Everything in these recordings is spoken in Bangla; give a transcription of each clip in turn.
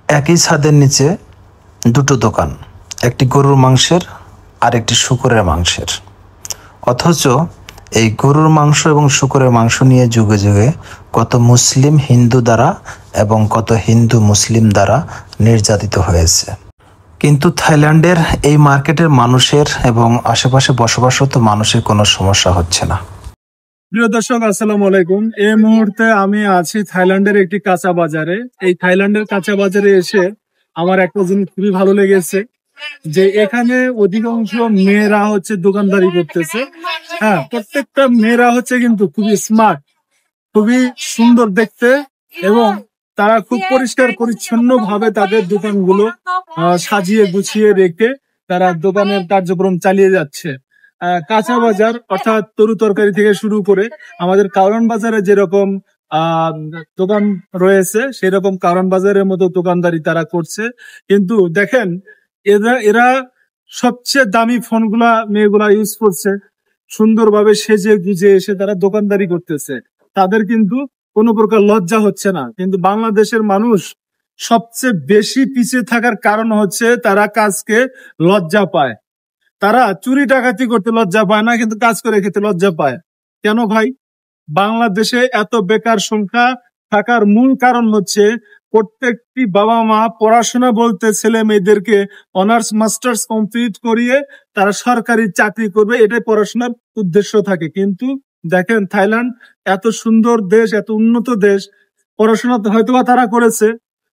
একই ছাদের নিচে দুটো দোকান, একটি গরুর মাংসের আর একটি শূকরের মাংসের। অথচ এই গরুর মাংস এবং শূকরের মাংস নিয়ে যুগে যুগে কত মুসলিম হিন্দু দ্বারা এবং কত হিন্দু মুসলিম দ্বারা নির্যাতিত হয়েছে। কিন্তু থাইল্যান্ডের এই মার্কেটের মানুষের এবং আশেপাশে বসবাসরত মানুষের কোনো সমস্যা হচ্ছে না। প্রিয় দর্শক, আসসালামু আলাইকুম। এই মুহূর্তে আমি আছি থাইল্যান্ডের একটি কাঁচা বাজারে। এই থাইল্যান্ডের কাঁচা বাজারে এসে আমার একটা জিনিস খুবই ভালো লেগেছে, যে এখানে অধিকাংশ মেয়েরা হচ্ছে দোকানদারি করতেছে। হ্যাঁ, প্রত্যেকটা মেয়েরা হচ্ছে কিন্তু খুবই স্মার্ট, খুবই সুন্দর দেখতে, এবং তারা খুব পরিষ্কার পরিচ্ছন্ন ভাবে তাদের দোকানগুলো সাজিয়ে গুছিয়ে রেখে তারা দোকানের কার্যক্রম চালিয়ে যাচ্ছে। কাঁচা বাজার অর্থাৎ তরু তরকারি থেকে শুরু করে আমাদের কারণ বাজারে যেরকম দোকান রয়েছে, সেরকম কারণ বাজারের মতো দোকানদারি তারা করছে। কিন্তু দেখেন, এরা সবচেয়ে দামি ফোনগুলা মেয়েগুলা ইউজ করছে, সুন্দরভাবে সেজে গুজে এসে তারা দোকানদারি করতেছে। তাদের কিন্তু কোনো প্রকার লজ্জা হচ্ছে না। কিন্তু বাংলাদেশের মানুষ সবচেয়ে বেশি পিছিয়ে থাকার কারণ হচ্ছে তারা কাজকে লজ্জা পায়। তারা চুরি ডাকাতি করতে লজ্জা পায় না, কিন্তু কাজ করে খেতে লজ্জা পায়। কেন ভাই? বাংলাদেশে এত বেকার সংখ্যা থাকার মূল কারণ হচ্ছে প্রত্যেকটি বাবা মা পড়াশোনা বলতে ছেলে মেয়েদেরকে অনার্স মাস্টার্স কমপ্লিট করিয়ে তারা সরকারি চাকরি করবে, এটাই পড়াশোনার উদ্দেশ্য থাকে। কিন্তু দেখেন, থাইল্যান্ড এত সুন্দর দেশ, এত উন্নত দেশ, পড়াশোনা হয়তোবা তারা করেছে,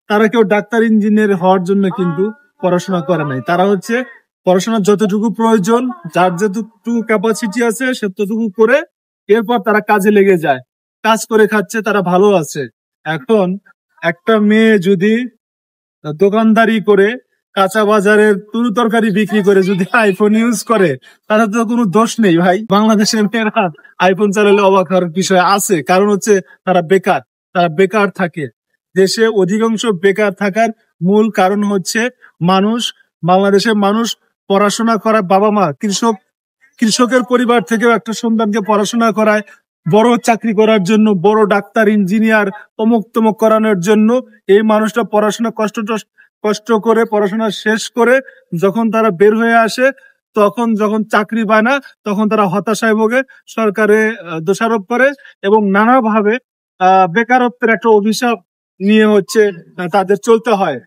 তারা কেউ ডাক্তার ইঞ্জিনিয়ার হওয়ার জন্য কিন্তু পড়াশোনা করে নাই। তারা হচ্ছে পড়াশোনার যতটুকু প্রয়োজন, যার যতটুকু ক্যাপাসিটি আছে সেতটুকু করে এরপর তারা কাজে লেগে যায়, কাজ করে খাচ্ছে, তারা ভালো আছে। এখন একটা মেয়ে যদি দোকানদারি করে কাঁচা বাজারের তরু তরকারি বিক্রি করে যদি আইফোন ইউজ করে, তাহলে তো কোনো দোষ নেই ভাই। বাংলাদেশের মেয়েরা আইফোন চালালে অবাক হওয়ার বিষয় আছে, কারণ হচ্ছে তারা বেকার থাকে। দেশে অধিকাংশ বেকার থাকার মূল কারণ হচ্ছে বাংলাদেশের মানুষ পড়াশোনা করা, বাবা মা কৃষকের পরিবার থেকেও একটা সন্তানকে পড়াশোনা করায় বড় চাকরি করার জন্য, বড় ডাক্তার ইঞ্জিনিয়ার অমুক তমুক করানোর জন্য। এই মানুষটা পড়াশোনা কষ্ট করে পড়াশোনা শেষ করে যখন তারা বের হয়ে আসে, তখন যখন চাকরি পায় না, তখন তারা হতাশায় ভোগে, সরকারে দোষারোপ করে এবং নানাভাবে বেকারত্বের একটা অভিশাপ নিয়ে হচ্ছে তাদের চলতে হয়।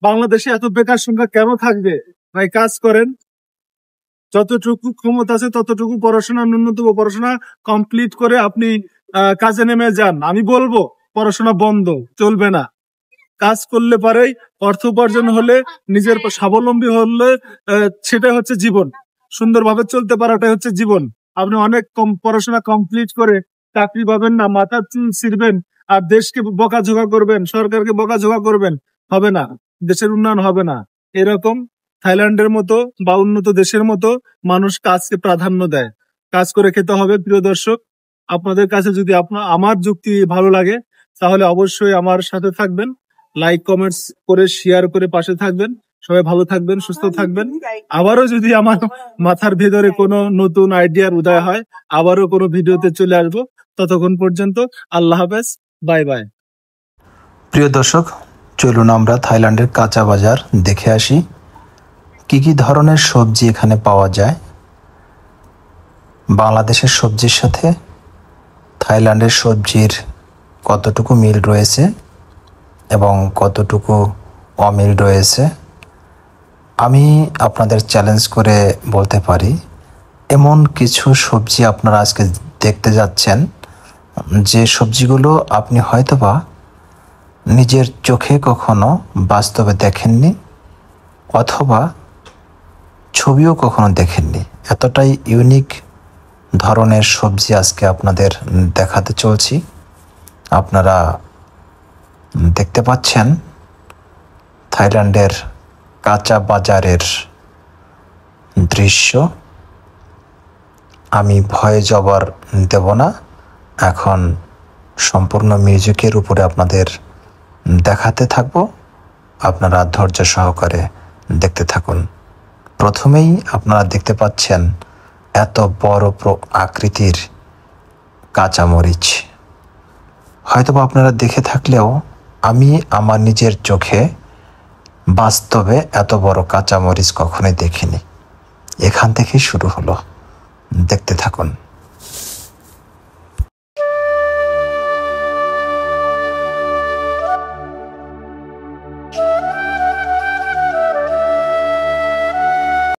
বাংলাদেশে এত বেকার সংখ্যা কেন থাকবে ভাই? কাজ করেন, যতটুকু ক্ষমতা আছে ততটুকু পড়াশোনা, ন্যূনতম পড়াশোনা কমপ্লিট করে আপনি কাজে নেমে যান। আমি বলবো পড়াশোনা বন্ধ চলবে না। কাজ করলে পারেই অর্থ উপার্জন হলে, নিজের স্বাবলম্বী হলে সেটা হচ্ছে জীবন। সুন্দরভাবে চলতে পারাটাই হচ্ছে জীবন। আপনি অনেক কম পড়াশোনা কমপ্লিট করে চাকরি পাবেন না, মাথার চুল ছিঁড়বেন আর দেশকে বকাঝোকা করবেন, সরকারকে বকাঝোকা করবেন, হবে না, দেশের উন্নয়ন হবে না। এরকম থাইল্যান্ডের মতো বা উন্নত দেশের মতো মানুষ কাজকে প্রাধান্য দেয়। কাজ করে খেতে হবে। প্রিয় দর্শক, আপনাদের কাছে যদি আমার যুক্তি ভালো লাগে তাহলে অবশ্যই আমার সাথে থাকবেন, লাইক কমেন্টস করে শেয়ার করে পাশে থাকবেন। সবাই ভালো থাকবেন, সুস্থ থাকবেন। আবারও যদি আমার মাথার ভেতরে কোনো নতুন আইডিয়ার উদয় হয়, আবারও কোনো ভিডিওতে চলে আসবো। ততক্ষণ পর্যন্ত আল্লাহ হাফেজ, বাই বাই। প্রিয় দর্শক, চলুন আমরা থাইল্যান্ডের কাঁচা বাজার দেখে আসি কি কি ধরনের সবজি এখানে পাওয়া যায়। বাংলাদেশের সবজির সাথে থাইল্যান্ডের সবজির কতটুকু মিল রয়েছে এবং কতটুকু অমিল রয়েছে, আমি আপনাদের চ্যালেঞ্জ করে বলতে পারি এমন কিছু সবজি আপনারা আজকে দেখতে যাচ্ছেন, যে সবজিগুলো আপনি হয়তোবা নিজের চোখে কখনো বাস্তবে দেখেননি অথবা ছবিও কখনো দেখেননি। এতটাই ইউনিক ধরনের সবজি আজকে আপনাদের দেখাতে চলছি। আপনারা দেখতে পাচ্ছেন থাইল্যান্ডের কাঁচা বাজারের দৃশ্য। আমি ভয়ে জবাব দেব না, এখন সম্পূর্ণ মিউজিকের উপরে আপনাদের দেখাতে থাকবো। আপনারা ধৈর্য সহকারে দেখতে থাকুন। প্রথমেই আপনারা দেখতে পাচ্ছেন এত বড় আকৃতির কাঁচামরিচ। হয়তোবা আপনারা দেখে থাকলেও আমি আমার নিজের চোখে বাস্তবে এত বড় কাঁচামরিচ কখনোই দেখিনি। এখান থেকেই শুরু হলো, দেখতে থাকুন।